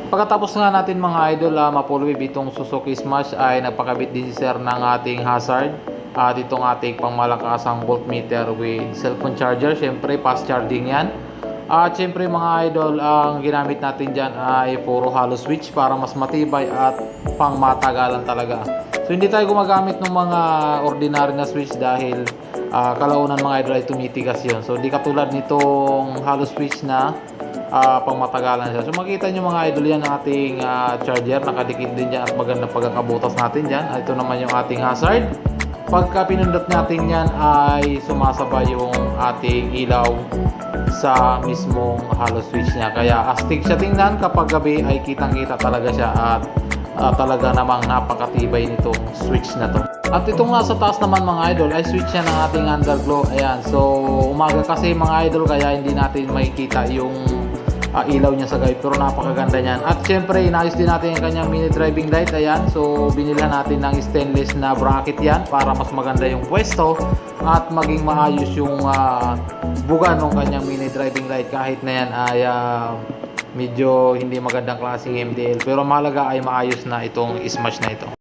Pagkatapos nga natin mga idol mapulwib itong Suzuki Smash ay nagpakabit din si sir ng ating hazard at itong ating pangmalakasang voltmeter with cellphone charger. Syempre fast charging yan. At syempre mga idol, ang ginamit natin dyan ay puro hollow switch para mas matibay at pangmatagalan talaga. So hindi tayo gumagamit ng mga ordinary na switch dahil kalaunan mga idol ay tumitigas yun. So di katulad nitong hollow switch na pangmatagalan siya. So makita nyo mga idol, yan ang ating charger, nakadikit din dyan at magandang pagkakabutas natin dyan. Ito naman yung ating hazard. Pagka pinindot natin yan ay sumasabay yung ating ilaw sa mismong hollow switch niya. Kaya astig siya tingnan, kapag gabi ay kitang kita talaga siya at talaga namang napakatibay nitong switch na to. At itong nasa taas naman mga idol ay switch niya ng ating underglow. Ayan, so umaga kasi mga idol kaya hindi natin makikita yung ilaw niya sa gabi, pero napakaganda niyan. At syempre inayos din natin yung kanyang mini driving light. Ayan, so binilhan natin ng stainless na bracket yan para mas maganda yung pwesto at maging maayos yung buga ng kanyang mini driving light. Kahit na yan ay medyo hindi magandang klaseng MDL, pero mahalaga ay maayos na itong Smash na ito.